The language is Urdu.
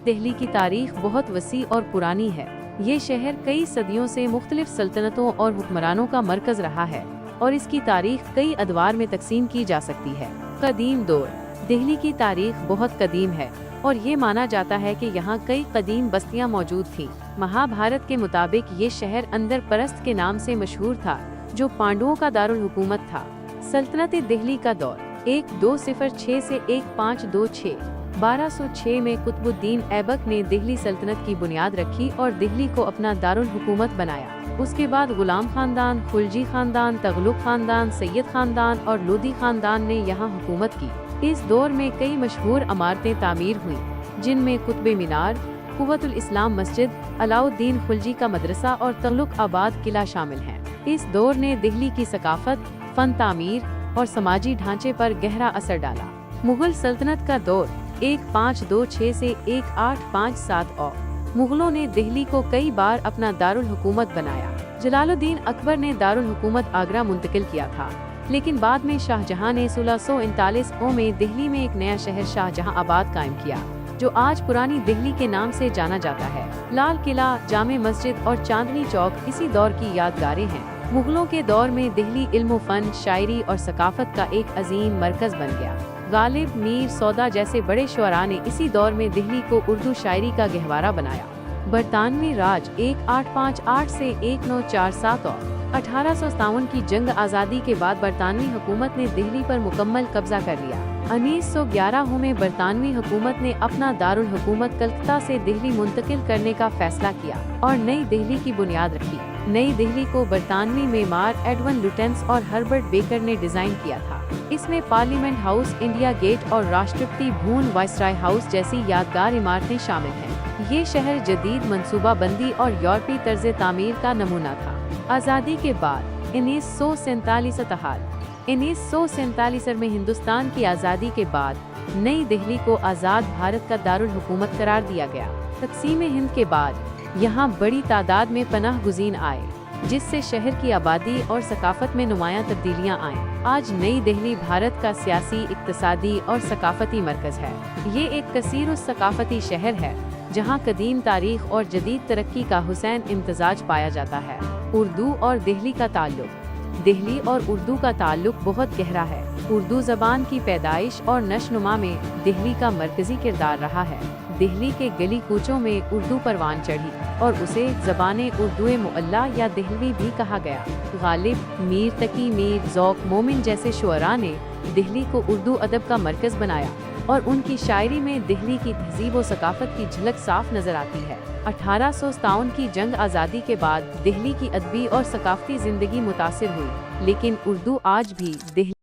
دہلی کی تاریخ بہت وسیع اور پرانی ہے۔ یہ شہر کئی صدیوں سے مختلف سلطنتوں اور حکمرانوں کا مرکز رہا ہے اور اس کی تاریخ کئی ادوار میں تقسیم کی جا سکتی ہے۔ قدیم دور۔ دہلی کی تاریخ بہت قدیم ہے اور یہ مانا جاتا ہے کہ یہاں کئی قدیم بستیاں موجود تھیں۔ مہابھارت کے مطابق یہ شہر اندر پرست کے نام سے مشہور تھا، جو پانڈوؤں کا دارالحکومت تھا۔ سلطنت دہلی کا دور 1206 سے 1526۔ 1206 میں قطب الدین ایبک نے دہلی سلطنت کی بنیاد رکھی اور دہلی کو اپنا دارالحکومت بنایا۔ اس کے بعد غلام خاندان، خلجی خاندان، تغلق خاندان، سید خاندان اور لودھی خاندان نے یہاں حکومت کی۔ اس دور میں کئی مشہور عمارتیں تعمیر ہوئیں، جن میں قطب مینار، قوت الاسلام مسجد، علاؤ الدین خلجی کا مدرسہ اور تغلق آباد قلعہ شامل ہیں۔ اس دور نے دہلی کی ثقافت، فن تعمیر اور سماجی ڈھانچے پر گہرا اثر ڈالا۔ مغل سلطنت کا دور 1526 سے 1857۔ مغلوں نے دہلی کو کئی بار اپنا دارالحکومت بنایا۔ جلال الدین اکبر نے دارالحکومت آگرہ منتقل کیا تھا، لیکن بعد میں شاہ جہاں نے 1639 میں دہلی میں ایک نیا شہر شاہ جہاں آباد قائم کیا، جو آج پرانی دہلی کے نام سے جانا جاتا ہے۔ لال قلعہ، جامع مسجد اور چاندنی چوک اسی دور کی یادگاریں ہیں۔ مغلوں کے دور میں دہلی علم و فن، شاعری اور ثقافت کا ایک عظیم مرکز بن گیا۔ غالب، میر سودا جیسے بڑے شعراء نے اسی دور میں دہلی کو اردو شاعری کا گہوارہ بنایا۔ برطانوی راج 1858 سے 1947۔ 1857 کی جنگ آزادی کے بعد برطانوی حکومت نے دہلی پر مکمل قبضہ کر لیا۔ 1911 میں برطانوی حکومت نے اپنا دارالحکومت کلکتہ سے دہلی منتقل کرنے کا فیصلہ کیا اور نئی دہلی کی بنیاد رکھی۔ نئی دہلی کو برطانوی معمار ایڈون لوٹنس اور ہربرٹ بیکر نے ڈیزائن کیا تھا۔ اس میں پارلیمنٹ ہاؤس، انڈیا گیٹ اور راشٹرپتی بھون وائسرائے ہاؤس جیسی یادگار عمارتیں شامل ہیں۔ یہ شہر جدید منصوبہ بندی اور یورپی طرز تعمیر کا نمونہ تھا۔ آزادی کے بعد 1947 میں ہندوستان کی آزادی کے بعد نئی دہلی کو آزاد بھارت کا دارالحکومت قرار دیا گیا۔ تقسیم ہند کے بعد یہاں بڑی تعداد میں پناہ گزین آئے، جس سے شہر کی آبادی اور ثقافت میں نمایاں تبدیلیاں آئیں۔ آج نئی دہلی بھارت کا سیاسی، اقتصادی اور ثقافتی مرکز ہے۔ یہ ایک کثیر الثقافتی شہر ہے، جہاں قدیم تاریخ اور جدید ترقی کا حسین امتزاج پایا جاتا ہے۔ اردو اور دہلی کا تعلق۔ دہلی اور اردو کا تعلق بہت گہرا ہے۔ اردو زبان کی پیدائش اور نشوونما میں دہلی کا مرکزی کردار رہا ہے۔ دہلی کے گلی کوچوں میں اردو پروان چڑھی اور اسے زبان اردو معلیٰ یا دہلوی بھی کہا گیا۔ غالب، میر تقی، میر ذوق مومن جیسے شعراء نے دہلی کو اردو ادب کا مرکز بنایا اور ان کی شاعری میں دہلی کی تہذیب و ثقافت کی جھلک صاف نظر آتی ہے۔ 1857 کی جنگ آزادی کے بعد دہلی کی ادبی اور ثقافتی زندگی متاثر ہوئی، لیکن اردو آج بھی دہلی